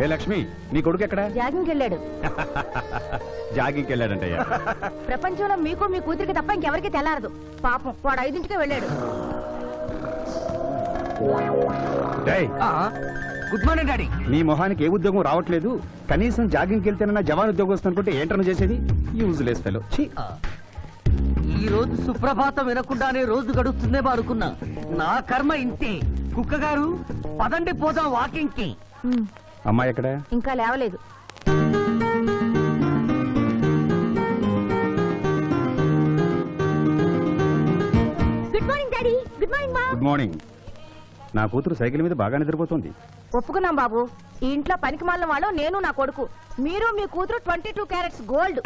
ఏ లక్ష్మి, నీ కొడుకు ఎక్కడ? జాగింగ్కి వెళ్ళాడు. జాగింగ్కి వెళ్ళాడంటయ్యా. ప్రపంచంలో మీకు మీ కూతురికి తప్ప ఇంకెవరికి తెల్లారదు. పాపం వాడు 5ంటికే వెళ్ళాడు. Good morning daddy. నీ మొహానికి ఏ ఉద్యోగం రావట్లేదు, కనీసం జాగింగ్కి వెళ్తేనన్నా జవాన్ ఉద్యోగం వస్తుంది అనుకుంటే ఏంటన్నా చేసేది? Useless fellow. ఈ రోజు సుప్రభాతం వినకుండానే రోజు గడుస్తుందే అనుకున్నా. నా కర్మ ఇంతే. కుక్క గారు పదండి పోదాం వాకింగ్ కి. అమ్మాయి ఎక్కడ? ఇంకా లేవలేదు. Good morning daddy. Good morning మా. Good morning. నా కూతురు సైకిల్ మీద బాగా నిద్రపోతుంది. ఒప్పుకున్నాం బాబు. ఈ ఇంట్లో పనికి మాలిన వాళ్ళు నేను, నా కొడుకు. మీరు మీ కూతురు 22 క్యారెట్స్ గోల్డ్.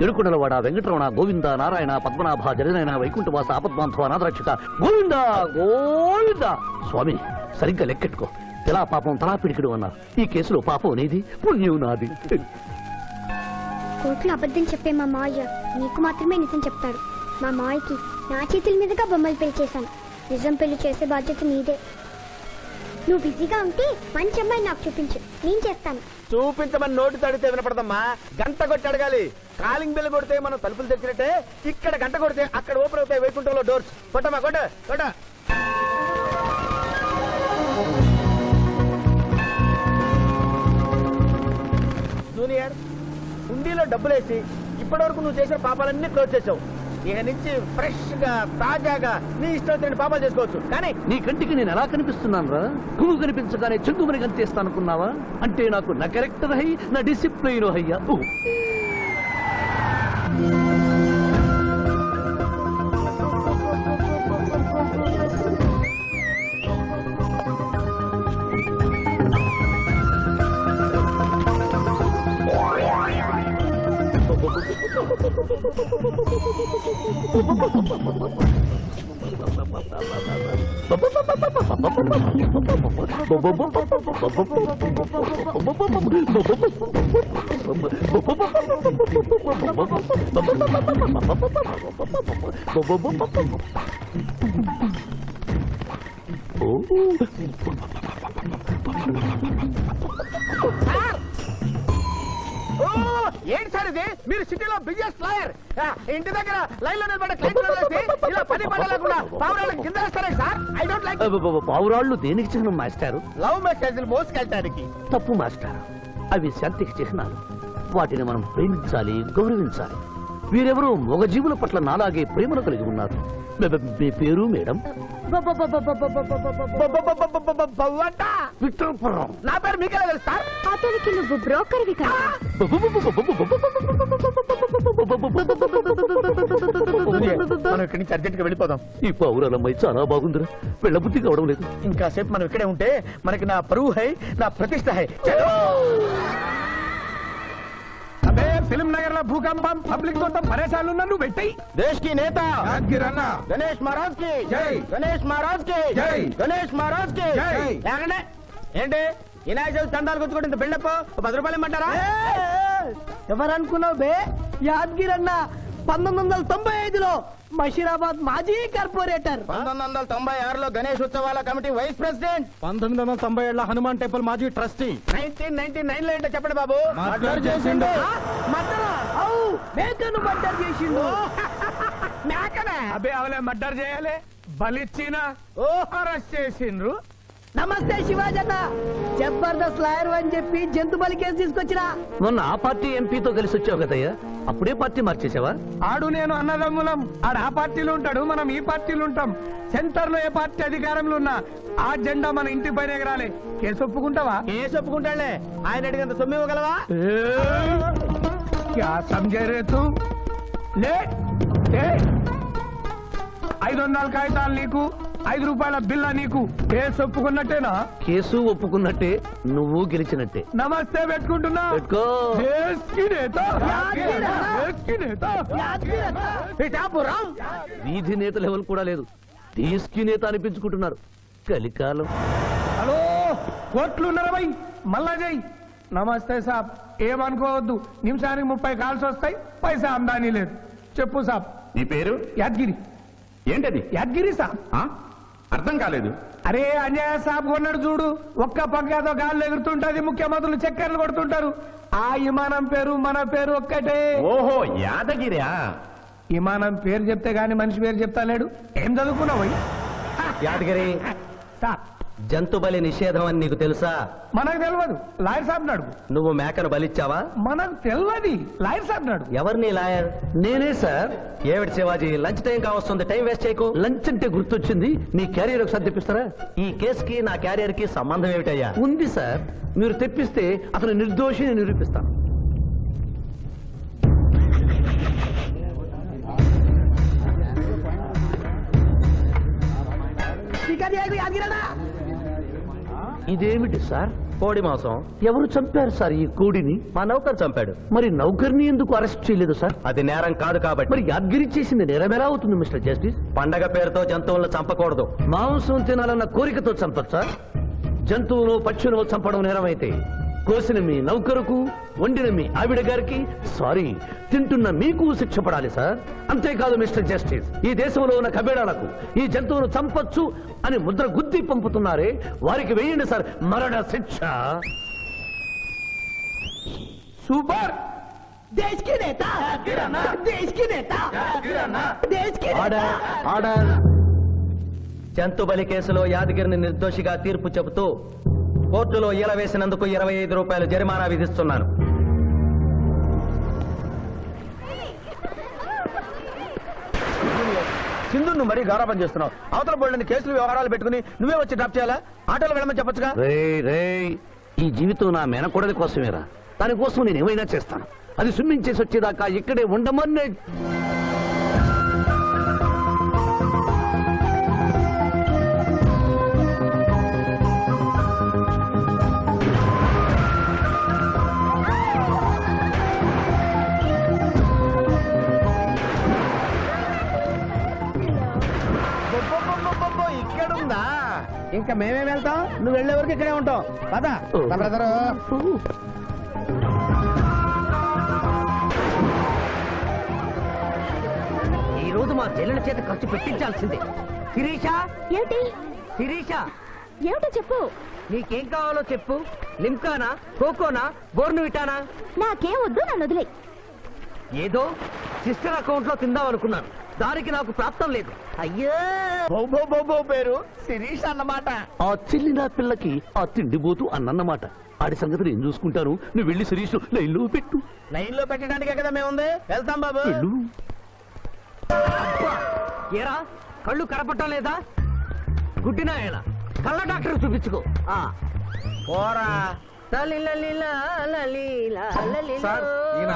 ఎడుకుడలవాడ వెంకటరమణ గోవింద నారాయణ పద్మనాభ జగనైన వైకుంఠవాస ఆపద్బాంధవ నాదరక్షక గోవింద గోవింద. స్వామి సరిగ్గా లెక్కెట్టుకో. ఎలా పాపం తలా పిడికిడు అన్నారు. ఈ కేసులో పాపం నీది, పుణ్యం నాది. కోర్టులో అబద్ధం చెప్పే మా మావయ్య నీకు మాత్రమే నిజం చెప్తాడు. మా మావయ్యకి నా చేతుల మీదుగా బొమ్మలు పెళ్లి చేశాను. నిజం పెళ్లి చేసే బాధ్యత నీదే. నువ్వు బిజీగా ఉంటే మంచి అమ్మాయి నాకు చూపించు, నేను చేస్తాను. చూపించమని నోటి తడితే వినపడదమ్మా. గంట కొట్టి అడగాలి. కాలింగ్ బిల్ కొడితే మనం తలుపులు తెచ్చినట్టే ఇక్కడ గంట కొడితే అక్కడ ఓపెన్ అవుతాయి వైకుంఠంలో డోర్స్. కొట్టమ్మా కొట్ట కొట్ట. జూనియర్, హుండీలో డబ్బులేసి ఇప్పటి వరకు నువ్వు చేసిన పాపాలన్నీ క్లోజ్ చేసావు. ఇక నుంచి ఫ్రెష్ గా తాజాగా నీ ఇష్టం వచ్చిన పాపాలు చేసుకోవచ్చు. కానీ నీ కంటికి నేను ఎలా కనిపిస్తున్నాను రా? పువ్వు కనిపించగానే చెంగుమని కనిపిస్తాను అనుకున్నావా? అంటే నాకు నా క్యారెక్టర్ హై, నా డిసిప్లైన్ హయ్యా. ఏంటి సార్ ఇది? మీరు సిటీలో బిజినెస్ లాయర్, ఇంటి దగ్గర లైన్ లో నిలబడ్డ క్లయింట్ ఇలా పని పడలేకుండా పావురాళ్ళకి కింద వేస్తారే సార్? I don't like. పావురాళ్ళు దేనికి చిహ్నం మాస్టారు? లవ్ మెసేజ్లు మోసుకెళ్ళటానికి. తప్పు మాస్టర్. అవి శాంతికి చిహ్నాలు. వాటిని మనం ప్రేమించాలి, గౌరవించాలి. వీరెవరూ మగజీవుల పట్ల నాలాగే ప్రేమను కలిగి ఉన్నారు. మీ పేరు మేడం? విఠలపురం. నా పేరు మీకెలా తెలుసు సార్? అతనికి నువ్వు బ్రోకర్వి కదా. మనం ఇక్కడి నుంచి అర్జెంట్ గా వెళ్ళిపోదాం. ఈ పౌరాలమ్మాయి చాలా బాగుందిరా. వెళ్ళబుద్ధి కావడం లేదు. ఇంకాసేపు మనం ఇక్కడే ఉంటే మనకి నా పరువు హై, నా ప్రతిష్ట హై. అబే ఫిల్మ్ నగర్ లో భూకంపం, పబ్లిక్ మొత్తం పరేషాన్లు ఉన్నా నువ్వు పెట్టాయి. దేశ్ కి నేత గణేష్ మహారాజ్ కి జై, గణేష్ మహారాజ్ కి జై, గణేష్ మహారాజ్ కి జై. ఏంటి వినాయక చవితి చందాలు గుర్తుకుంటే ఇంత బిల్డప్ 10 రూపాయలు ఇమ్మంటారా? ఎవరు అనుకున్నావు బే? యాద్గిరి అన్న 1995లో మషీరాబాద్ మాజీ కార్పొరేటర్. 1996లో గణేష్ ఉత్సవాల కమిటీ వైస్ ప్రెసిడెంట్. 1997లో హనుమాన్ టెంపుల్ మాజీ ట్రస్టీ. 1999 లో ఏంటో చెప్పండి బాబు. మర్డర్ చేసిండు. మేకను మర్డర్ చేసిండు. మేకనే? అబే అవలే మర్డర్ చేయాలి, బలిచ్చిన అరెస్ట్ చేసిండ్రు. నమస్తే శివాజన్న. జబర్దస్త్ లాయర్ అని చెప్పి జంతు బలి కేసు తీసుకొచ్చినా. మొన్న ఆ పార్టీ ఎంపీతో కలిసి వచ్చావు కదయ్యా, అప్పుడే పార్టీ మార్చేసావా? ఆడు నేను అన్నదమ్ములం. ఆడు ఆ పార్టీలో ఉంటాడు, మనం ఈ పార్టీలో ఉంటాం. సెంటర్ లో ఏ పార్టీ అధికారంలో ఉన్నా ఆ జెండా మన ఇంటి పైన ఎగరాలి. కేసు ఒప్పుకుంటావా? కేసు ఒప్పుకుంటాడులే. ఆయన అడిగినంత సొమ్ము ఇవ్వగలవా? క్యా సమझे रे तू? లే 500 కాగితాలు నీకు, 5 రూపాయల బిల్ల నీకు. కేసు ఒప్పుకున్నట్టేనా? కేసు ఒప్పుకున్నట్టే, నువ్వు గెలిచినట్టే. నమస్తే పెట్టుకుంటున్నా. పెట్టుకో. దేశ్ కి నేత, దేశ్ కి నేత. వీధి నేత లెవెల్ కూడా లేదు, దేశ్ నేత అనిపించుకుంటున్నారు. కలికాలం. హలో, కోట్లు ఉన్నారా భయ్? మళ్ళా జై. నమస్తే సాబ్. ఏమనుకోవద్దు, నిమిషానికి 30 కాల్స్ వస్తాయి, పైసా అందానీ లేదు. చెప్పు సాబ్. నీ పేరు? యాద్గిరి. ఏంటది? యాద్గిరి సాబ్. అర్థం కాలేదు. అరే అంజయ్య సాబ్ కొన్నాడు చూడు, ఒక్క పక్కతో గాల్లో ఎగురుతుంటది, ముఖ్యమంత్రులు చక్కర్లు కొడుతుంటారు. ఆ విమానం పేరు మన పేరు ఒక్కటే. ఓహో యాదగిరా. విమానం పేరు చెప్తే గాని మనిషి పేరు చెప్తా లేడు. ఏం చదువుకున్నావు? యాదగిరి, సాబ్ జంతు బలి నిషేధం అని నీకు తెలుసా? మనకు తెలియదు, లాయర్ సాబ్ నాడు. నువ్వు మేకను బలిచ్చావా? మనకు తెలియదు, లాయర్ సాబ్ నాడు. ఎవరిని లాయర్? నేనే సార్. ఏమిటి శివాజీ, లంచ్ టైం కావస్తుంది, టైం వేస్ట్ చేయకు. లంచ్ అంటే గుర్తొచ్చింది, మీ క్యారియర్ ఒకసారి తెప్పిస్తారా? ఈ కేసుకి నా క్యారియర్ కి సంబంధం ఏమిటయ్యా? ఉంది సార్, మీరు తెప్పిస్తే అతను నిర్దోషిని నిరూపిస్తాను. ఇదేమిటి సార్? కోడి మాంసం. ఎవరు చంపారు సార్ ఈ కోడిని? మా నౌకర్ చంపాడు. మరి నౌకర్ని ఎందుకు అరెస్ట్ చేయలేదు సార్? అది నేరం కాదు కాబట్టి. మరి యాద్గిరి చేసింది నేరం ఎలా అవుతుంది మిస్టర్ జస్టిస్? పండగ పేరుతో జంతువులను చంపకూడదు. మాంసం తినాలన్న కోరికతో చంపచ్చా? జంతువులు పక్షులను చంపడం నేరమైతే కోసిన మీ నౌకరుకు, వండిన మీ ఆవిడ గారికి, సారీ తింటున్న మీకు శిక్ష పడాలి సార్. అంతేకాదు మిస్టర్ జస్టిస్, ఈ దేశంలో ఉన్న కబేడాలకు ఈ జంతువును చంపొచ్చు అని ముద్ర గుద్ది పంపుతున్నారే, వారికి వేయండి సార్ మరణ శిక్ష. సూపర్. దేశ్ కి నేత, దేశ్ కి నేత, దేశ్ కి నేత. Order, order. జంతు బలి కేసులో యాదగిరిని నిర్దోషిగా తీర్పు చెబుతూ కోర్టులో ఈల వేసినందుకు 25 రూపాయలు జరిమానా విధిస్తున్నాను. సింధు నువ్వు మరీ గారాబం చేస్తున్నావు. అవతల బోళ్ళని కేసులు వ్యవహారాలు పెట్టుకుని నువ్వే వచ్చి డ్రాప్ చేయాలా? ఆటోలో వెళ్ళమని చెప్పొచ్చుగా. రే ఈ జీవితం నా మేనకోడలి కోసమేరా, దానికోసం నేను ఏమైనా చేస్తాను. అది స్విమ్మింగ్ చేసి వచ్చేదాకా ఇక్కడే ఉండమని. ఇక్కడుందా? ఇంకా మేమే వెళ్తాం, నువ్వు వెళ్లే వరకు ఇక్కడే ఉంటాం. పద బ్రదరు. ఈ రోజు మా చెల్లెల చేత ఖర్చు పెట్టించాల్సిందే. శిరీష, ఏమిటి శిరీష, ఏమిటో చెప్పు. నీకేం కావాలో చెప్పు. లిమ్కానా, కోకోనా, బోర్నువిటానా? నాకేం వద్దు, నన్ను వదిలే. ఏదో సిస్టర్ అకౌంట్ లో తిందాం అనుకున్నాను, దానికి నాకు ప్రాప్తం లేదు. అయ్యో, బౌ పేరు శిరీష్ అన్నమాట. ఆ చెల్లి నా పిల్లకి ఆ తిండిపోతూ అన్నమాట. ఆడి సంగతి నేను చూసుకుంటాను, నువ్వు వెళ్ళి శిరీష్ లైన్లో పెట్టు. లైన్ లో పెట్టడానికే కదా మేముంది. వెళ్తాం బాబు. వెళ్ళు. అబ్బా, ఏరా కళ్ళు కనపడటం లేదా? గుడ్డినా ఎలా? కళ్ళ డాక్టర్ చూపించుకో. పోరా. సార్ ఈయన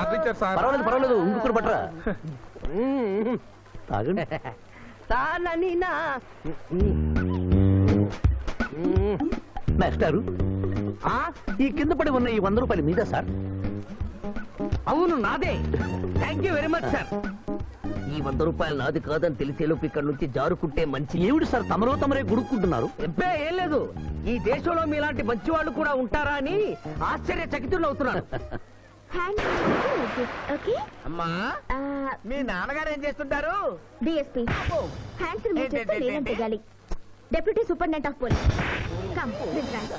ఆర్డర్ ఇచ్చారు సార్. పర్వాలేదు ఇంకొకటి పట్టరా. తాగండి. మాస్టారు, ఈ కింద పడి ఉన్న ఈ 100 రూపాయలు మీద సార్? అవును నాదే. Thank you very much sir. ఈ 100 రూపాయలు నాది కాదని తెలిసేలోపు ఇక్కడ నుంచి జారుకుంటే మంచి. ఏమిటి సార్ తమరే గుడుక్కుంటున్నారు? ఎబ్బే ఏం లేదు, ఈ దేశంలో మీలాంటి మంచి వాళ్ళు కూడా ఉంటారా అని ఆశ్చర్యచకితులు అవుతున్నారు. ఓకే. అమ్మా, మీ నాన్నగారు ఏం చేస్తుంటారు? డిఎస్పీ హ్యాండ్స్ రిమూవ్ చేస్తే లేదని తెగాలి. Deputy superintendent of police. Come this right.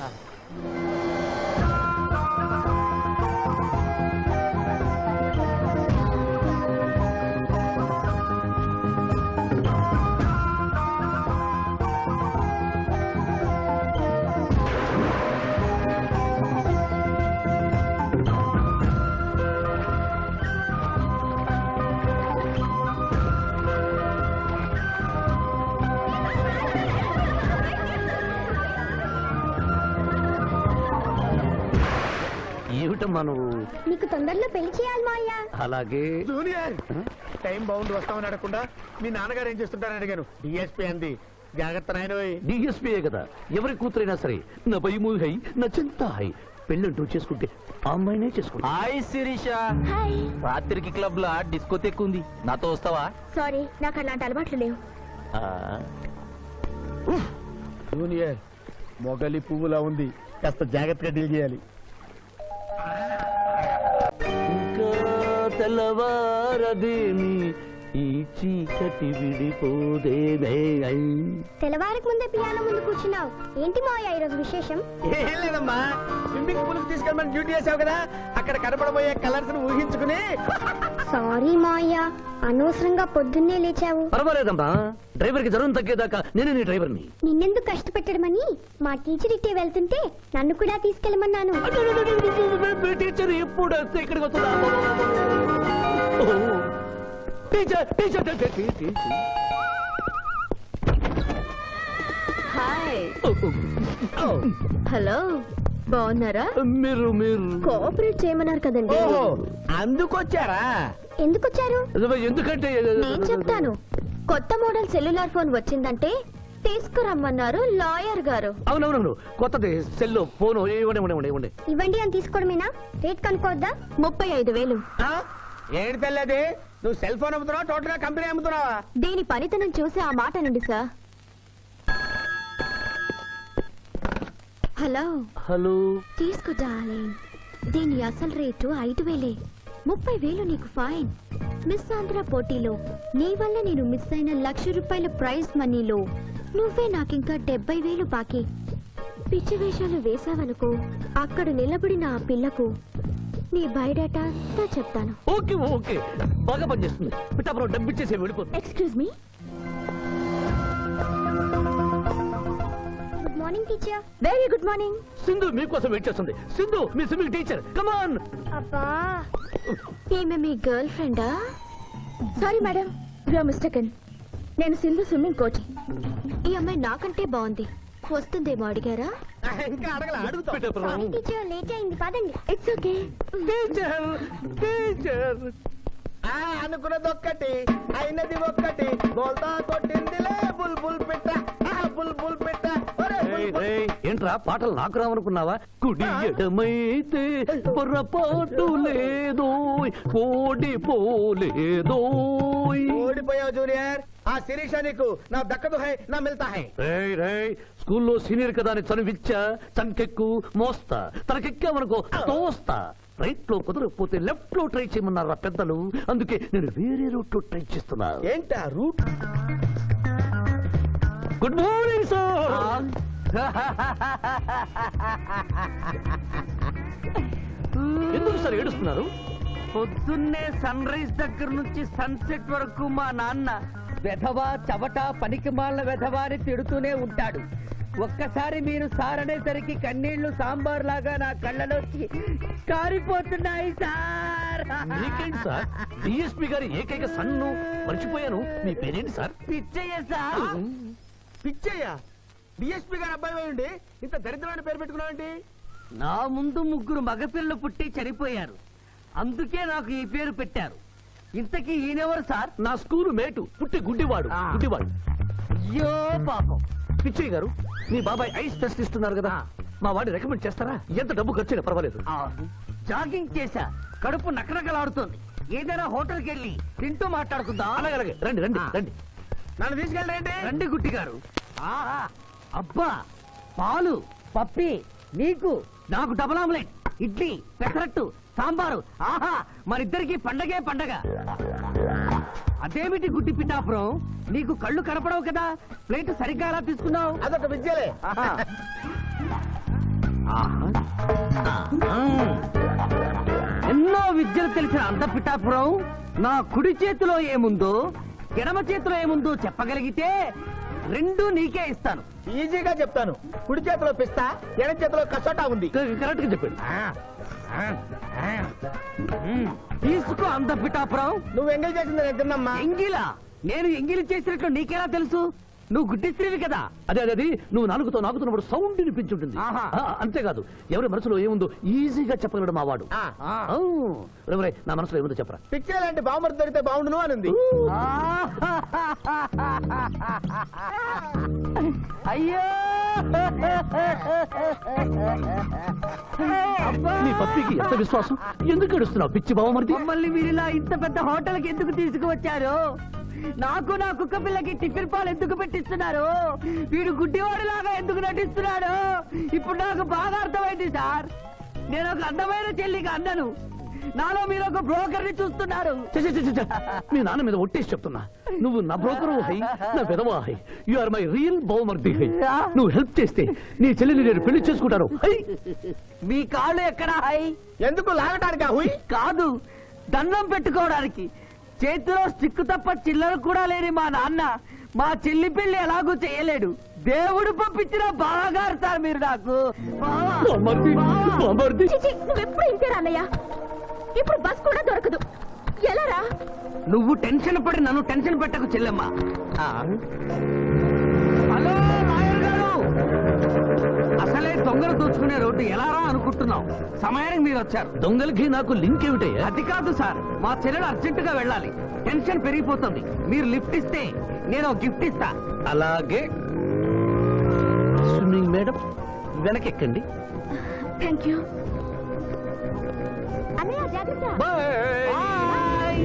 ఏమిటమ్మా నువ్వు? నీకు తొందరలో పెళ్లి చేయాలి మావయ్య. అలాగే. జూనియర్, టైం బాగుండి వస్తామని అడగకుండా మీ నాన్నగారు ఏం చేస్తుంటారని అడిగాను. డిఎస్పీ అంది. జాగ్రత్త నాయనోయ్. డిఎస్పీయే కదా, ఎవరి కూతురైనా సరే నా భయము హై, నా చింత హై. పెళ్ళంటూ చేసుకుంటే ఆ అమ్మాయినే చేసుకుంటా. హాయ్ శిరీష. హాయ్. రాత్రికి క్లబ్ లో డిస్కోతెక్ ఉంది, నాతో వస్తావా? సారీ, నాకు అలాంటి అలవాట్లు లేవు. జూనియర్, మొగలి పువ్వులా ఉంది, కాస్త జాగ్రత్తగా డీల్ చేయాలి. ఇంకా తెల్లవారదేమి ఈ చీకటి విడిపోదేనే. తెల్లవారికి ముందే పియానో ముందు కూర్చున్నావు ఏంటి మావయ్య ఈరోజు విశేషం? ఏం లేదమ్మా, స్విమ్మింగ్ పూల్ కి తీసుకెళ్ళమని డ్యూటీ చేసావు కదా, అక్కడ కనపడబోయే కలర్స్ ను ఊహించుకుని. సారీ మావయ్య, అనవసరంగా పొద్దున్నే లేచావు. పర్వాలేదమ్మా, డ్రైవర్ కి జ్వరం తగ్గేదాకా నేనే నీ డ్రైవర్ని. నిన్నెందుకు కష్టపెట్టడమని మా టీచర్ ఇట్టే వెళ్తుంటే నన్ను కూడా తీసుకెళ్ళమన్నాను. టీచర్ ఎప్పుడు వస్తే ఇక్కడికి వస్తుందా? Teacher teacher teacher. Hi. Hello, బాగున్నారా? మీరు మీరు కోఆపరేట్ చేయమన్నారు కదండి. ఓహో, అందుకొచ్చారా? ఎందుకొచ్చారు? ఎందుకంటే నేను చెప్తాను. కొత్త మోడల్ సెల్యులార్ ఫోన్ వచ్చిందంటే తీసుకురమ్మన్నారు లాయర్ గారు. అవునవునవును, కొత్తది సెల్లో ఫోను ఇవ్వండి. ఇవ్వండి అని తీసుకోవడమేనా? రేట్ కనుక్కోవద్దా? 35,000. ఆ? ఏంటి తెల్లది, నువ్వు సెల్ ఫోన్ అమ్ముతున్నావా, టోటల్ గా కంపెనీ అమ్ముతున్నావా? దీని పనితనం చూసి ఆ మాట నుండి సార్. హలో హలో, తీసుకో డార్లింగ్. దీని అసలు రేటు 5,000. 30,000 నీకు ఫైన్. మిస్ ఆంధ్ర పోటీలో నీ వల్ల నేను మిస్ అయిన ₹1,00,000 ప్రైజ్ మనీలో నువ్వే నాకింకా 70,000 బాకీ. పిచ్చి వేషాలు వేసావనుకో, అక్కడ నిలబడిన ఆ పిల్లకు నీ బయోడేటా అంతా చెప్తాను. ఓకే ఓకే, బాగా పనిచేస్తుంది. పిఠాపురం డబ్బిచ్చేసి వెళ్ళిపోతుంది. Excuse me. Good morning teacher. Very good morning. Sindhu మీకోసం వెయిట్ చేస్తుంది. సింధు మీ స్విమ్మింగ్ టీచర్, కమాన్. అబ్బా, ఈమె మీ గర్ల్ ఫ్రెండా? Sorry madam, you are mistaken. నేను సింధు స్విమ్మింగ్ కోచ్. ఈ అమ్మాయి నాకంటే బాగుంది, వస్తుందేమో అడిగారా? ఇంకా అడగల, అడుగుతా. సారీ టీచర్, లేట్ అయింది పదండి. It's okay. Teacher teacher. అనుకున్నది ఒక్కటి, అయినది ఒక్కటి. బోల్తా కొట్టిందిలే బుల్బుల్ పిట్ట, బుల్బుల్ పిట్ట. ఒరే బుల్బుల్. ఏంట్రా పాటలు నాకు రావనుకున్నావా? కుడి ఎడమైతే పొరపాటు లేదో, ఓడిపోలేదో. ఓడిపోయావు జూనియర్, ఆ శిరీష నీకు నా దక్కదు హై, నా మిల్తా హై. స్కూల్లో సీనియర్ కదా అని చనువిచ్చా, చంకెక్కు మోస్తా, తనకెక్కామనుకో తోస్తా. రైట్ లో కుదరకపోతే లెఫ్ట్ లో ట్రై చేయమన్నారు ఆ పెద్దలు, అందుకే నేను వేరే రూట్ లో ట్రై చేస్తున్నా. ఏంటా రూట్? Good morning sir. ఎందుకు సార్ ఏడుస్తున్నారు? పొద్దున్నే సన్ రైజ్ దగ్గర నుంచి సన్సెట్ వరకు మా నాన్న వెధవా చవట పనికిమాల వెధవా అని తిడుతూనే ఉంటాడు. ఒక్కసారి మీరు సార్ అనేసరికి కన్నీళ్లు సాంబార్ లాగా నా కళ్ళలోకి కారిపోతున్నాయి సార్. మీకేంటి సార్, డిఎస్పీ గారి ఏకైక సన్ను మర్చిపోయాను. మీ పేరేంటి sir? Pichaiah sir. Pichaiah, DSP గారు అబ్బాయి ఉండి ఇంత దరిద్రమైన పేరు పెట్టుకున్నావండి? నా ముందు 3 మగపిల్లలు పుట్టి చనిపోయారు, అందుకే నాకు ఈ పేరు పెట్టారు. ఇంతకీ ఈయనెవరు సార్? నా స్కూలు మేటు, పుట్టి గుడ్డివాడు. గుడ్డివాడు. అయ్యో పాపం. పిచ్చయ్య గారు, మీ బాబాయ్ ఐస్ టెస్ట్ ఇస్తున్నారు కదా, మా వాడిని రికమెండ్ చేస్తారా? ఎంత డబ్బు ఖర్చైనా పర్వాలేదు. జాగింగ్ చేశా, కడుపు నకనకలాడుతోంది. ఏదైనా హోటల్కి వెళ్ళి తింటూ మాట్లాడుకుందాం. అలాగే రండి రండి రండి. నన్ను తీసుకెళ్ళండి. రండి గుట్టి గారు. అబ్బా, పాలు పప్పి, నీకు నాకు డబుల్ ఆమ్లెట్, ఇడ్లీ పెసరట్టు సాంబారు. ఆహా, మరిద్దరికి పండగే పండగ. అదేమిటి గుడ్డి పిఠాపురం, నీకు కళ్ళు కనపడవు కదా, ప్లేట్ సరిగ్గా ఎలా తీసుకున్నావు? అదొక విద్యలే. ఎన్నో విద్యలు తెలిసిన అంత పిఠాపురం, నా కుడి చేతిలో ఏముందో ఎడమ చేతిలో ఏముందో చెప్పగలిగితే 2 నీకే ఇస్తాను. ఈజీగా చెప్తాను. కుడి చేతిలో పిస్తా, ఎడం చేతిలో కసోటా ఉంది. కరెక్ట్ గా చెప్పండి. తీసుకో అంత పిఠాపురం. నువ్వు ఎంగిల్ చేసింది నేను తిన్నమ్మా. ఎంగిలా? నేను ఎంగిలి చేసినట్లు నీకెలా తెలుసు? నువ్వు గుడ్డిస్త్రీవి కదా. అదే అది నువ్వు నాలుగుతో నాకుతున్నప్పుడు సౌండ్ వినిపించుంటుంది. ఆహా. అంతేకాదు, ఎవరి మనసులో ఏముందో ఈజీగా చెప్పగలడు మా వాడు. నా మనసులో ఏముందో చెప్పరా? పిచ్చే లాంటి బాంబర్ దొరికితే బాగుండును అని ఉంది. అయ్యో నీ పప్పికి ఎంత విశ్వాసం, ఎందుకు ఏడుస్తున్నావు పిచ్చి బావమరిది? మమ్మల్ని వీరిలా ఇంత పెద్ద హోటల్కి ఎందుకు తీసుకువచ్చారు? నాకు నా కుక్క పిల్లకి టిఫిన్ పాలు ఎందుకు పెట్టిస్తున్నారు? వీడు గుడ్డివాడిలాగా ఎందుకు నటిస్తున్నాడు? ఇప్పుడు నాకు బాగా అర్థమైంది సార్. నేను ఒక అందమైన చెల్లికి అన్నను, నాలో మీరు ఒక బ్రోకర్ ని చూస్తున్నారు. ఛ, ఛ, ఛ, ఛ, ఛ. మీ నాన్న మీద ఒట్టేసి చెప్తున్నా, నువ్వు నా బ్రోకరు హై, నా విధవా హై, యు ఆర్ మై రియల్ బహుమర్ది హై. నువ్వు హెల్ప్ చేస్తే నీ చెల్లిని నేను పెళ్లి చేసుకుంటాను హై. మీ కాళ్ళు ఎక్కడ హై? ఎందుకు లాగటానికా హుయ్? కాదు, దండం పెట్టుకోవడానికి. చేతిలో స్టిక్ తప్ప చిల్లర కూడా లేని మా నాన్న మా చెల్లి పెళ్లి ఎలాగూ చేయలేడు. దేవుడు పంపించిన బాగారు సార్ మీరు నాకు. బహుమర్ది, బహుమర్ది. నువ్వెప్పుడు ఇంతే అన్నయ్య. ఇప్పుడు బస్ కూడా దొరకదు. ఎలా రా? నువ్వు టెన్షన్ పడి నన్ను టెన్షన్ పెట్టకు చెల్లెమ్మ. హలో లాయర్ గారు, అసలే దొంగలు దోచుకునే రోడ్డు ఎలా రా అనుకుంటున్నావు? సమయానికి మీరు వచ్చారు. దొంగలకి నాకు లింక్ ఏమిటయ్యా? అది కాదు సార్, మా చెల్లెలు అర్జెంట్ గా వెళ్ళాలి. టెన్షన్ పెరిగిపోతుంది. మీరు లిఫ్ట్ ఇస్తే నేను గిఫ్ట్ ఇస్తా. అలాగే. స్విమ్మింగ్ మేడం వెనకెక్కండి. థ్యాంక్ యూ అన్నయ్య. జాగ్రత్త. బాయ్.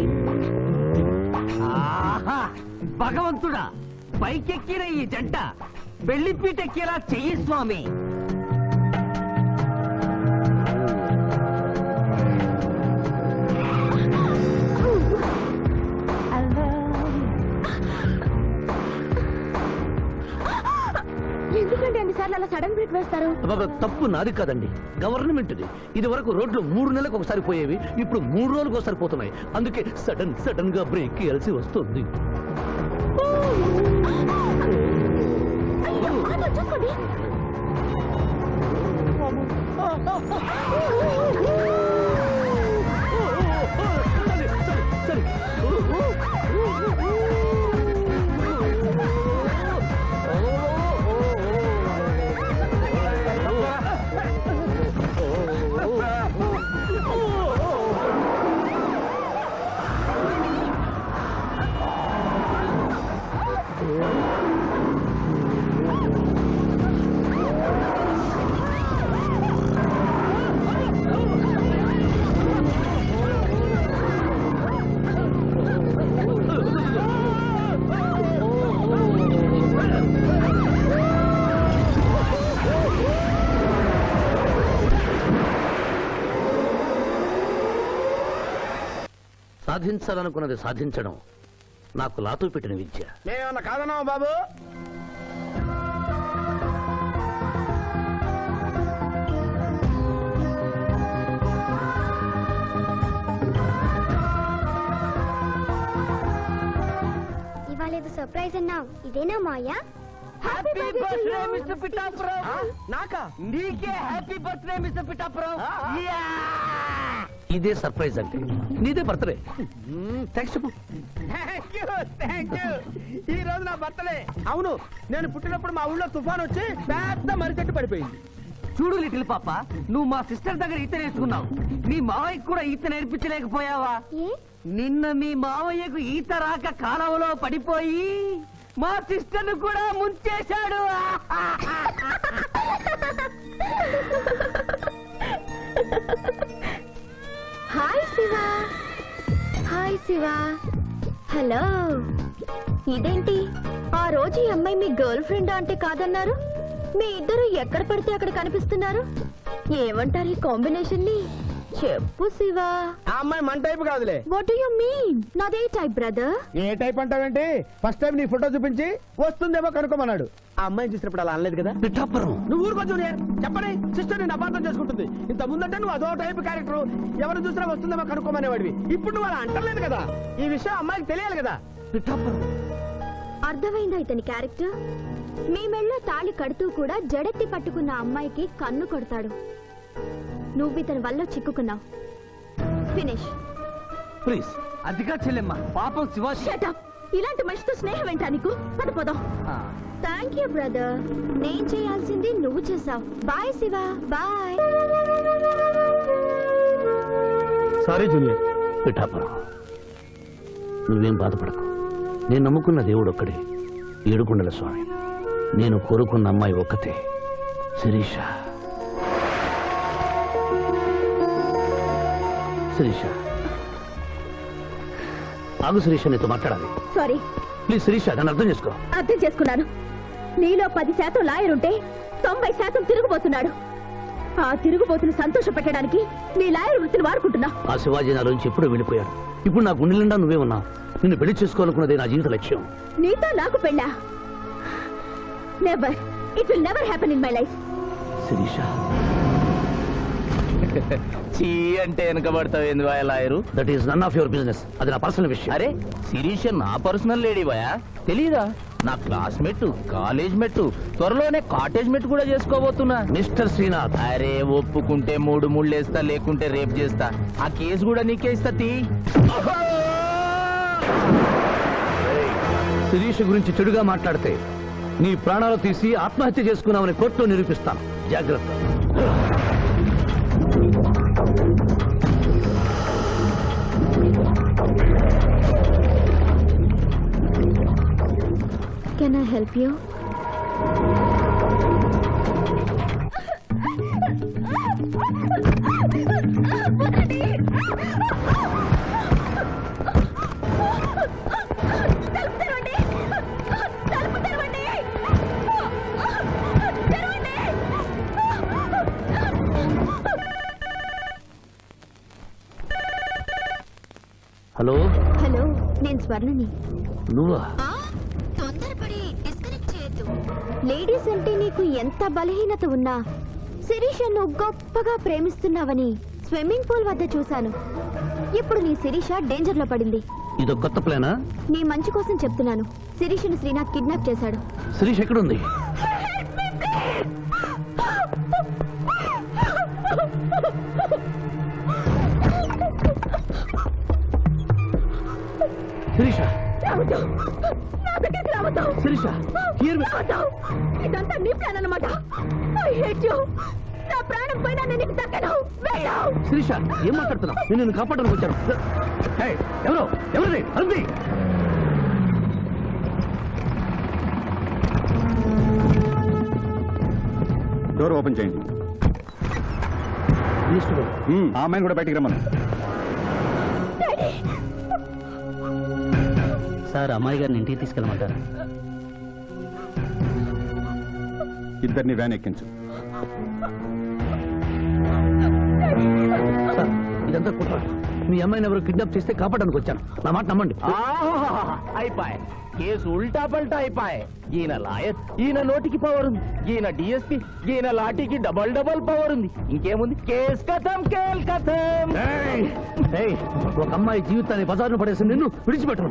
ఆహా, భగవంతుడా, పైకెక్కిన ఈ జంట బెల్లిపీటెక్కేలా చెయ్యి స్వామి. ఎందుకంటే అన్నిసార్లు అలా సడన్ బ్రేక్ వేస్తారు? అబ్బబ్బ, తప్పు నాది కాదండి, గవర్నమెంట్ది. ఇది వరకు రోడ్లు 3 నెలలకు ఒకసారి పోయేవి, ఇప్పుడు 3 రోజులకు ఒకసారి పోతున్నాయి. అందుకే సడన్ గా బ్రేక్ వేయాల్సి వస్తుంది. అయ్యో, ఆటో చూసుకోండి. సరే. సాధించాలనుకున్నది సాధించడం నాకు లాతో పెట్టిన విద్య. మేమన్నా కాదన్నావా బాబు? ఇవాళ ఏదో సర్ప్రైజ్ అన్నావు, ఇదేనా మాయా? Happy birthday mister Pithapuram. నాకా? నీకే హ్యాపీ బర్త్డే మిస్టర్ పిఠాపురం. ఇదే సర్ప్రైజ్ అంటే. నీదే బర్త్డే. థ్యాంక్స్ చెప్పు. Thank you. ఈ రోజు నా బర్త్డే. అవును, నేను పుట్టినప్పుడు మా ఊళ్ళో తుఫాన్ వచ్చి పెద్ద మర్రి చెట్టు పడిపోయింది. చూడు లిటిల్ పాప, నువ్వు మా సిస్టర్ దగ్గర ఈత నేర్చుకున్నావు. నీ మావయ్యకు కూడా ఈత నేర్పించలేకపోయావా? ఏ? నిన్న మీ మావయ్యకు ఈత రాక కాలువలో పడిపోయి మా సిస్టర్ ను కూడా ముంచేశాడు. Hi Shiva. Hi Shiva. Hello. ఇదేంటి, ఆ రోజు ఈ అమ్మాయి మీ గర్ల్ ఫ్రెండ్ అంటే కాదన్నారు? మీ ఇద్దరు ఎక్కడ పడితే అక్కడ కనిపిస్తున్నారు. ఏమంటారు ఈ కాంబినేషన్ ని? చెప్పు శివ. ఆ అమ్మాయి మన టైప్ కాదులే. What do you mean? నాదే టైప్ బ్రదర్. ఏ టైప్ అంటావేంటి? ఫస్ట్ టైం నీ ఫోటో చూపించి వస్తుందేమో కనుక్కోమన్నాడు. ఆ అమ్మాయిని చూసినప్పుడు అలా అనలేదు కదా? పిఠాపురం. నువ్వు ఊరుకో జూనియర్. చెప్పని సిస్టర్ నేను అపార్థం చేసుకుంటుంది. ఇంత ముందంటే నువ్వు అదో టైప్ క్యారెక్టర్, ఎవరు చూసినా వస్తుందేమో కనుక్కోమనేవాడివి. ఇప్పుడు నువ్వు అలా అంటలేదు కదా. ఈ విషయం అమ్మాయికి తెలియాలి కదా. పిఠాపురం. అర్థమైందా ఇతని క్యారెక్టర్? మీ మెళ్ళో తాళి కడుతూ కూడా జడెత్తి పట్టుకున్న అమ్మాయికి కన్ను కొడతాడు. నువ్వు ఇతని వల్ల చిక్కుకున్నావు. ఫినిష్. ప్లీజ్. అదిగా చెల్లెమ్మ, పాపం శివ. Shut up. ఇలాంటి మనిషితో స్నేహం ఏంటా నీకు? పదపోదాం. Thank you brother. నేను చేయాల్సింది నువ్వు చేసావు. Bye Shiva. Bye. Sorry junior. Pithapuram, నువ్వేం బాధపడకు. నేను నమ్ముకున్న దేవుడు ఒక్కడే, ఏడుకొండల స్వామి. నేను కోరుకున్న అమ్మాయి ఒక్కతే, శిరీష. శిరీష, ఆగు శిరీష, నీతో మాట్లాడాలి. సారీ. ప్లీజ్ శిరీష, నన్ను అర్థం చేసుకో. అర్థం చేసుకున్నాను. నీలో 10% లాయర్ ఉంటే 90% తిరుగుబోతున్నాడు. ఆ తిరుగుబోతును సంతోష పెట్టడానికి నీ లాయర్ వృత్తిని వాడుకుంటున్నా. ఆ శివాజీ నాలోంచి ఎప్పుడూ వెళ్ళిపోయాడు. ఇప్పుడు నా గుండె నిండా నువ్వే ఉన్నావు. నిన్ను పెళ్లి చేసుకోవాలనుకున్నదే నా జీవిత లక్ష్యం. నీతో నాకు పెళ్ళా? Never. It will never happen in my life. Sirisha, చీ అంటే వెనకబడతావు ఏంది boy lawyer? That is none of your business. అది నా పర్సనల్ విషయం. అరే శిరీష నా పర్సనల్ లేడీ బాయా, తెలీదా? నా క్లాస్మేట్, కాలేజ్ మెట్, త్వరలోనే కాటేజ్ మెట్ కూడా చేసుకోబోతున్నా. మిస్టర్ శ్రీనాథ్, అరే ఒప్పుకుంటే 3 ముళ్ళేస్తా, లేకుంటే రేప్ చేస్తా. ఆ కేసు కూడా నీకే ఇస్తా. శిరీష గురించి చెడుగా మాట్లాడితే నీ ప్రాణాలు తీసి ఆత్మహత్య చేసుకున్నామని కోర్టులో నిరూపిస్తాను. జాగ్రత్త. Can I help you? Hello. Hello, నేను స్వర్ణని. నువ్వా? తొందరపడి డిస్కనెక్ట్ చేయొద్దు. లేడీస్ అంటే నీకు ఎంత బలహీనత ఉన్నా శిరీష నువ్వు గొప్పగా ప్రేమిస్తున్నావని స్విమ్మింగ్ పూల్ వద్ద చూశాను. ఇప్పుడు నీ శిరీష డేంజర్ లో పడింది. ఇదో కొత్త ప్లానా? నీ మంచి కోసం చెప్తున్నాను. శిరీషను శ్రీనాథ్ కిడ్నాప్ చేశాడు. శిరీష ఎక్కడుంది? Sirisha, Sirisha, hear me. ఇదంతా నీ ప్లాన్ అన్నమాట. I hate you. నా ప్రాణం పోయినా నేను నీకు దక్కను. వెళ్ళు. శిరీష, ఏం మాట్లాడుతున్నావు? నేను నిన్ను కాపాడడానికి వచ్చాను. హే, ఎవరు? ఎవరిది? అరుంది. డోర్ ఓపెన్ చేయండి. ఆ అమ్మాయిని కూడా బయటికి రమ్మను. సార్, అమ్మాయి గారిని ఇంటికి తీసుకెళ్ళమంటారా? ఇద్దరిని వ్యాన్ ఎక్కించు. సార్, ఇదంతా కుట్ర. మీ అమ్మాయిని ఎవరు కిడ్నాప్ చేస్తే కాపాడడానికి వచ్చాను. నా మాట నమ్మండి. అయిపోయి కేసు ఉల్టా పల్టా అయిపోయి. ఈయన లాయర్, ఈయన నోటికి పవర్ ఉంది. ఈయన డిఎస్పీ, ఈయన లాఠీకి డబల్ పవర్ ఉంది. ఇంకేముంది? కేస్ కథం, కేల్ కథం. ఏయ్, ఏయ్, ఒక అమ్మాయి జీవితాన్ని బజారును పడేసి నిన్ను విడిచిపెట్టను.